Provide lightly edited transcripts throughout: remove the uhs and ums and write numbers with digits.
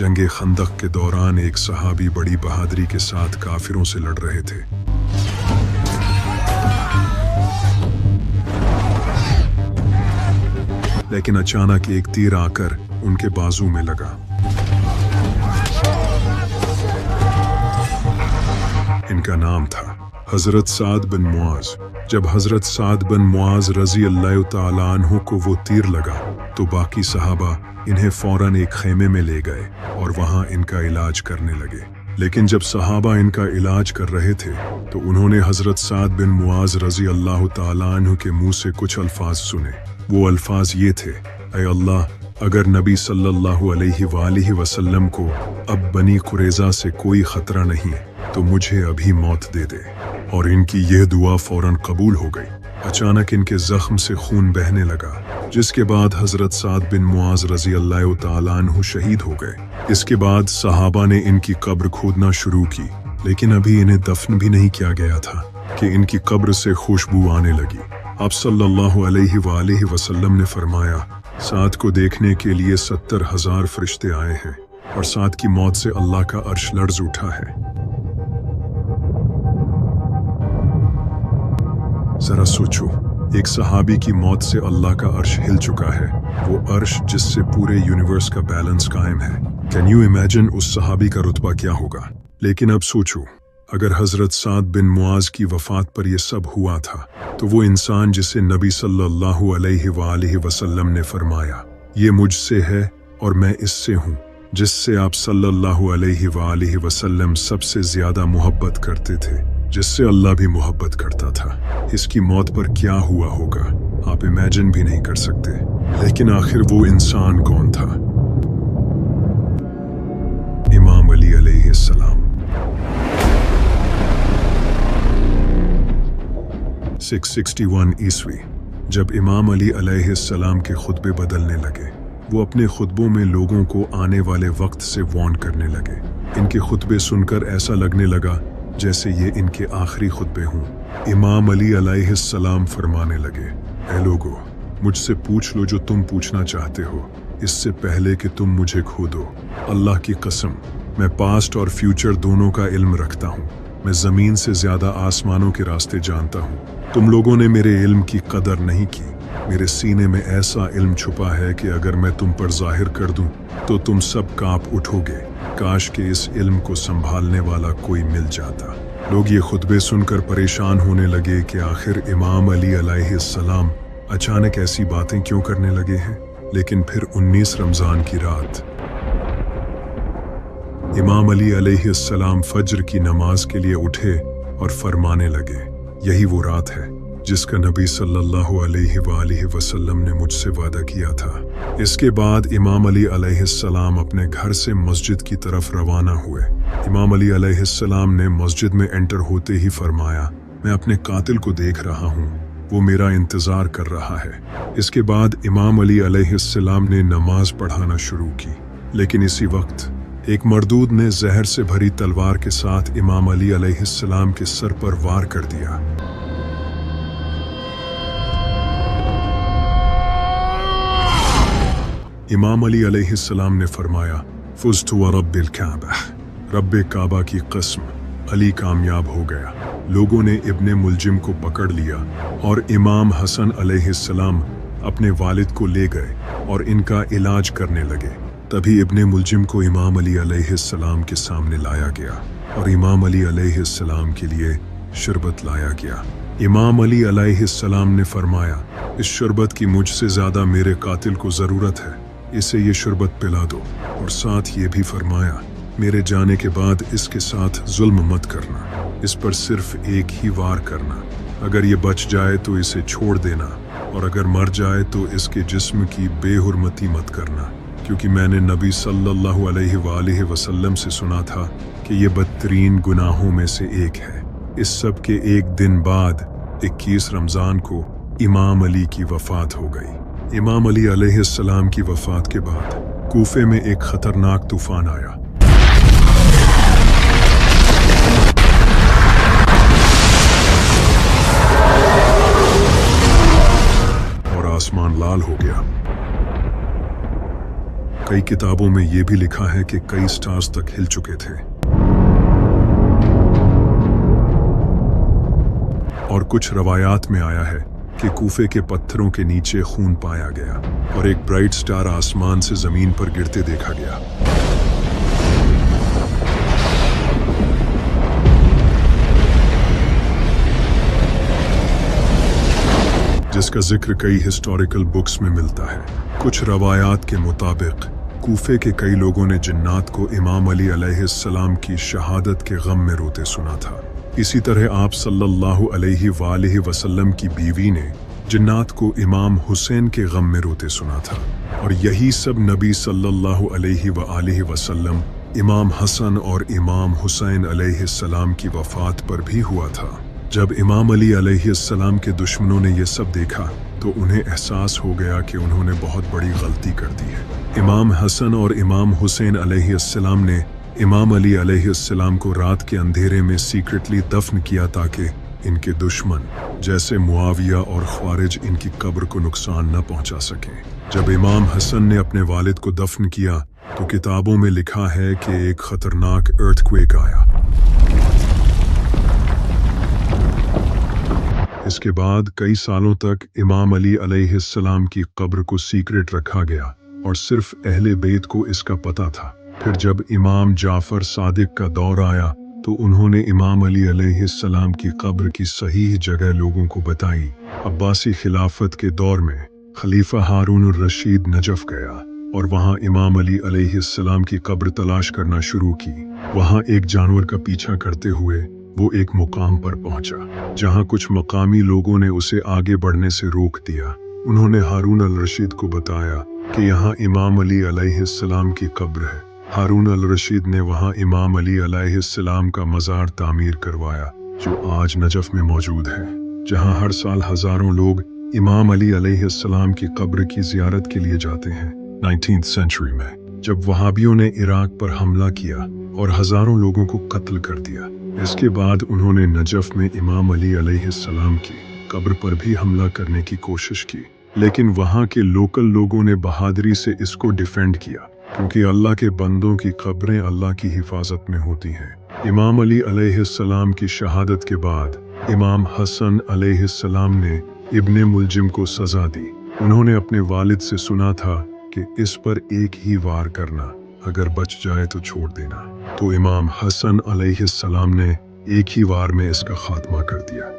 जंगे खंदक के दौरान एक सहाबी बड़ी बहादुरी के साथ काफिरों से लड़ रहे थे। लेकिन अचानक एक तीर आकर उनके बाजू में लगा। इनका नाम था हजरत साद बिन मुआज। जब हजरत साद बिन मुआज रजी अल्लाह तआला अन्हु को वो तीर लगा तो बाकी सहाबा इन्हें फौरन एक खेमे में ले गए और वहां इनका इलाज करने लगे। लेकिन जब सहाबा इनका इलाज कर रहे थे तो उन्होंने हजरत साद बिन मुआज रजी अल्लाह तआला अन्हु के मुंह से कुछ अल्फाज सुने। वो अल्फाज ये थे, ऐ अल्लाह, अगर नबी सल्लल्लाहु अलैहि वसल्लम को अब बनी कुरैज़ा से कोई खतरा नहीं तो मुझे अभी मौत दे दे। और इनकी यह दुआ फौरन कबूल हो गई। अचानक इनके जख्म से खून बहने लगा, जिसके बाद हजरत साद बिन मुआज रजी अल्लाह तआला अन्हु शहीद हो गए। इसके बाद सहाबा ने इनकी कब्र खोदना शुरू की, लेकिन अभी इन्हें दफन भी नहीं किया गया था कि इनकी कब्र से खुशबू आने लगी। आप सल्लल्लाहु अलैहि वसल्लम ने फरमाया, साद को देखने के लिए 70,000 फरिश्ते आए हैं और साद की मौत से अल्लाह का अर्श लर्ज़ उठा है। जरा सोचो, एक सहाबी की मौत से अल्लाह का अर्श हिल चुका है, वो अर्श जिससे पूरे यूनिवर्स का बैलेंस कायम है। कैन यू इमेजिन उस सहाबी का रुतबा क्या होगा? लेकिन अब सोचो, अगर हजरत साद बिन मुआज की वफात पर यह सब हुआ था तो वो इंसान जिसे नबी सल्लल्लाहु अलैहि वसल्लम ने फरमाया, ये मुझसे है और मैं इससे हूँ, जिससे आप सल्लल्लाहु अलैहि वसल्लम सबसे ज्यादा मोहब्बत करते थे, जिससे अल्लाह भी मोहब्बत करता था, इसकी मौत पर क्या हुआ होगा आप इमेजिन भी नहीं कर सकते। लेकिन आखिर वो इंसान कौन था? इमाम अली अलैहिस्सलाम। 661 ईस्वी, जब इमाम अली अलैहिस्सलाम के खुतबे बदलने लगे, वो अपने खुतबों में लोगों को आने वाले वक्त से वार्न करने लगे। इनके खुतबे सुनकर ऐसा लगने लगा जैसे ये इनके आखिरी खुतबे हों। इमाम अली अलैहिस्सलाम फरमाने लगे, ऐ लोगो, मुझसे पूछ लो जो तुम पूछना चाहते हो, इससे पहले कि तुम मुझे खो दो। अल्लाह की कसम, मैं पास्ट और फ्यूचर दोनों का इल्म रखता हूँ। मैं ज़मीन से ज़्यादा आसमानों के रास्ते जानता हूँ। तुम लोगों ने मेरे इल्म की कदर नहीं की। मेरे सीने में ऐसा इल्म छुपा है कि अगर मैं तुम पर जाहिर कर दूं तो तुम सब कांप उठोगे। काश के इस इल्म को संभालने वाला कोई मिल जाता। लोग ये खुतबे सुनकर परेशान होने लगे कि आखिर इमाम अली अलैहिस्सलाम अचानक ऐसी बातें क्यों करने लगे हैं। लेकिन फिर 19 रमज़ान की रात इमाम अली अलैहिस्सलाम फज्र की नमाज के लिए उठे और फरमाने लगे, यही वो रात है जिसका नबी सल्लल्लाहु अलैहि वसल्लम ने मुझसे वादा किया था। इसके बाद इमाम अली अलैहिस्सलाम अपने घर से मस्जिद की तरफ रवाना हुए। इमाम अली अलैहिस्सलाम ने मस्जिद में एंटर होते ही फरमाया, मैं अपने कातिल को देख रहा हूँ, वो मेरा इंतजार कर रहा है। इसके बाद इमाम अली अलैहिस्सलाम ने नमाज पढ़ाना शुरू की। लेकिन इसी वक्त एक मरदूद ने जहर से भरी तलवार के साथ इमाम अली अलैहिस्सलाम के सर पर वार कर दिया। इमाम अली अलैहिस्सलाम ने फरमाया, फुज़्तु व रब्बिल काबा, रब्बे काबा की कसम, अली कामयाब हो गया। लोगों ने इब्ने मुलजिम को पकड़ लिया और इमाम हसन अलैहिस्सलाम अपने वालिद को ले गए और इनका इलाज करने लगे। तभी इब्ने मुलजिम को इमाम अली अलैहिस्सलाम के सामने लाया गया और इमाम अली अलैहिस्सलाम के लिए शरबत लाया गया। इमाम अली अलैहिस्सलाम ने फरमाया, इस शरबत की मुझसे ज़्यादा मेरे कातिल को ज़रूरत है, इसे ये शरबत पिला दो। और साथ ये भी फरमाया, मेरे जाने के बाद इसके साथ जुल्म मत करना, इस पर सिर्फ एक ही वार करना। अगर ये बच जाए तो इसे छोड़ देना और अगर मर जाए तो इसके जिस्म की बेहुरमती मत करना, क्योंकि मैंने नबी सल्लल्लाहु अलैहि वसल्लम से सुना था कि ये बदतरीन गुनाहों में से एक है। इस सब के एक दिन बाद 21 रमज़ान को इमाम अली की वफ़ात हो गई। इमाम अली अलैहिस्सलाम की वफ़ात के बाद कूफे में एक ख़तरनाक तूफ़ान आया। और आसमान लाल हो गया। कई किताबों में ये भी लिखा है कि कई स्टार्स तक हिल चुके थे। और कुछ रवायात में आया है कि कूफे के पत्थरों के नीचे खून पाया गया और एक ब्राइट स्टार आसमान से जमीन पर गिरते देखा गया। जिसका जिक्र कई हिस्टोरिकल बुक्स में मिलता है। कुछ रवायात के मुताबिक कूफे के कई लोगों ने जिन्नात को इमाम अली अलैहिस्सलाम की शहादत के गम में रोते सुना था। इसी तरह आप सल्लल्लाहु अलैहि वसल्लम की बीवी ने जिन्नात को इमाम हुसैन के गम में रोते सुना था। और यही सब नबी सल्लल्लाहु अलैहि वसल्लम इमाम हसन और इमाम हुसैन अलैहिस्सलाम की वफात पर भी हुआ था। जब इमाम अली अलैहिस्सलाम के दुश्मनों ने यह सब देखा तो उन्हें एहसास हो गया कि उन्होंने बहुत बड़ी गलती कर दी है। इमाम हसन और इमाम हुसैन अलैहिस्सलाम ने इमाम अली अलैहिस्सलाम को रात के अंधेरे में सीक्रेटली दफन किया ताकि इनके दुश्मन जैसे मुआविया और ख्वारिज इनकी कब्र को नुकसान न पहुंचा सकें। जब इमाम हसन ने अपने वालिद को दफन किया तो किताबों में लिखा है कि एक खतरनाक अर्थक्वेक आया। इसके बाद कई सालों तक इमाम अली अलैहिस्सलाम की कब्र को सीक्रेट रखा गया और सिर्फ अहले बैत को इसका पता था। फिर जब इमाम जाफर सादिक का दौर आया तो उन्होंने इमाम अली अलैहिस्सलाम की कब्र की सही जगह लोगों को बताई। अब्बासी खिलाफत के दौर में खलीफा हारून रशीद नजफ गया और वहां इमाम अली अलैहिस्सलाम की कब्र तलाश करना शुरू की। वहां एक जानवर का पीछा करते हुए वो एक मुकाम पर पहुंचा जहां कुछ मकामी लोगों ने उसे आगे बढ़ने से रोक दिया। उन्होंने हारून अल रशीद को बताया कि यहाँ इमाम अली अलैहिस्सलाम की कब्र है। हारून अल रशीद ने वहाँ इमाम अली अलैहिस्सलाम का मज़ार तामीर करवाया जो आज नजफ में मौजूद है, जहाँ हर साल हजारों लोग इमाम अली अलैहिस्सलाम की कब्र की जियारत के लिए जाते हैं। 19th सेंचुरी में जब वहाबियों ने इराक पर हमला किया और हजारों लोगों को कत्ल कर दिया, इसके बाद उन्होंने नजफ में इमाम अली अलैहिस्सलाम की कब्र पर भी हमला करने की कोशिश की, लेकिन वहाँ के लोकल लोगों ने बहादुरी से इसको डिफेंड किया क्योंकि अल्लाह के बंदों की कब्रें अल्लाह की हिफाजत में होती हैं। इमाम अली अलैहिस्सलाम की शहादत के बाद इमाम हसन अलैहिस्सलाम ने इब्ने मुलजिम को सजा दी। उन्होंने अपने वालिद से सुना था कि इस पर एक ही वार करना, अगर बच जाए तो छोड़ देना। तो इमाम हसन अलैहिस्सलाम ने एक ही वार में इसका खात्मा कर दिया।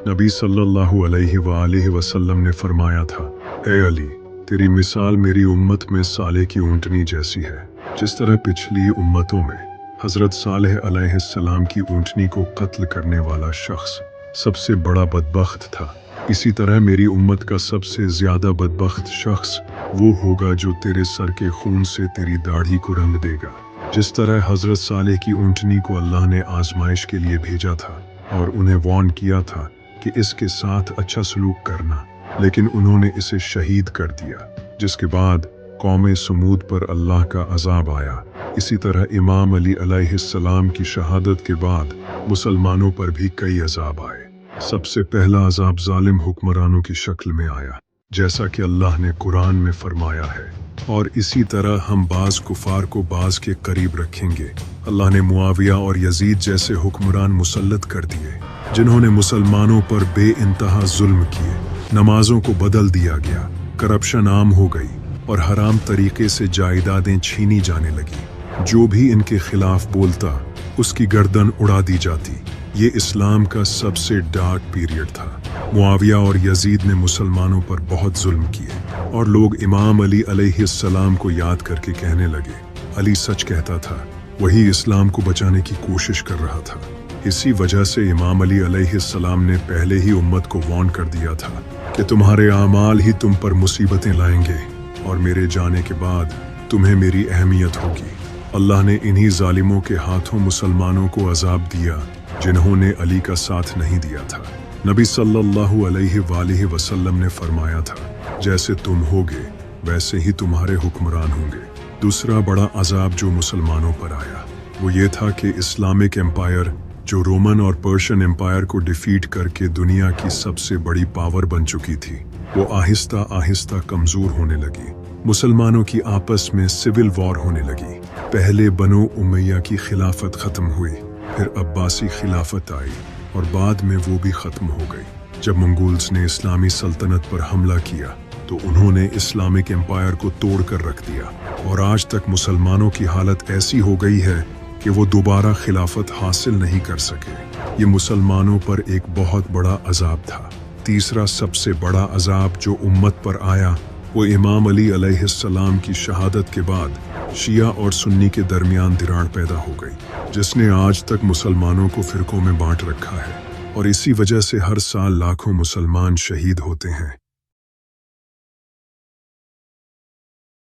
नबी सल्लल्लाहु अलैहि वसल्लम ने फरमाया था, ए अली, तेरी मिसाल मेरी उम्मत में साले की ऊंटनी जैसी है। जिस तरह पिछली उम्मतों में हजरत सालेह अलैहिस्सलाम की ऊंटनी को कत्ल करने वाला शख्स सबसे बड़ा बदबख्त था, इसी तरह मेरी उम्मत का सबसे ज्यादा बदबख्त शख्स वो होगा जो तेरे सर के खून से तेरी दाढ़ी को रंग देगा। जिस तरह हजरत सालेह की ऊंटनी को अल्लाह ने आजमाइश के लिए भेजा था और उन्हें वार्न किया था कि इसके साथ अच्छा सलूक करना, लेकिन उन्होंने इसे शहीद कर दिया, जिसके बाद कौम समूद पर अल्लाह का अजाब आया। इसी तरह इमाम अली अलैहिस्सलाम की शहादत के बाद मुसलमानों पर भी कई अजाब आए। सबसे पहला अजाब जालिम हुक्मरानों की शक्ल में आया, जैसा कि अल्लाह ने कुरान में फरमाया है, और इसी तरह हम बाज कुफार को बाज के करीब रखेंगे। अल्लाह ने मुआविया और यजीद जैसे हुक्मरान मुसल्लत कर दिए जिन्होंने मुसलमानों पर बेइंतहा जुल्म किए। नमाजों को बदल दिया गया, करप्शन आम हो गई और हराम तरीके से जायदादें छीनी जाने लगी। जो भी इनके खिलाफ बोलता उसकी गर्दन उड़ा दी जाती। ये इस्लाम का सबसे डार्क पीरियड था। मुआविया और यजीद ने मुसलमानों पर बहुत जुल्म किए और लोग इमाम अली अलैहिस्सलाम को याद करके कहने लगे, अली सच कहता था, वही इस्लाम को बचाने की कोशिश कर रहा था। इसी वजह से इमाम अली अलैहिस्सलाम ने पहले ही उम्मत को वार्न कर दिया था कि तुम्हारे आमाल ही तुम पर मुसीबतें लाएंगे और मेरे जाने के बाद तुम्हें मेरी अहमियत होगी। अल्लाह ने इन्हीं जालिमों के हाथों मुसलमानों को अजाब दिया जिन्होंने अली का साथ नहीं दिया था। नबी सल्लल्लाहु अलैहि वसल्लम ने फरमाया था, जैसे तुम होगे वैसे ही तुम्हारे हुक्मरान होंगे। दूसरा बड़ा अजाब जो मुसलमानों पर आया वो ये था कि इस्लामिक एम्पायर जो रोमन और पर्शियन एम्पायर को डिफीट करके दुनिया की सबसे बड़ी पावर बन चुकी थी, वो आहिस्ता आहिस्ता कमजोर होने लगी। मुसलमानों की आपस में सिविल वॉर होने लगी। पहले बनो उमैया की खिलाफत खत्म हुई, फिर अब्बासी खिलाफत आई और बाद में वो भी खत्म हो गई। जब मंगोल्स ने इस्लामी सल्तनत पर हमला किया तो उन्होंने इस्लामिक एम्पायर को तोड़ कर रख दिया और आज तक मुसलमानों की हालत ऐसी हो गई है कि वो दोबारा खिलाफत हासिल नहीं कर सके। ये मुसलमानों पर एक बहुत बड़ा अजाब था। तीसरा सबसे बड़ा अजाब जो उम्मत पर आया वो इमाम अली अलैहिस्सलाम की शहादत के बाद शिया और सुन्नी के दरमियान दरार पैदा हो गई, जिसने आज तक मुसलमानों को फिरकों में बांट रखा है और इसी वजह से हर साल लाखों मुसलमान शहीद होते हैं।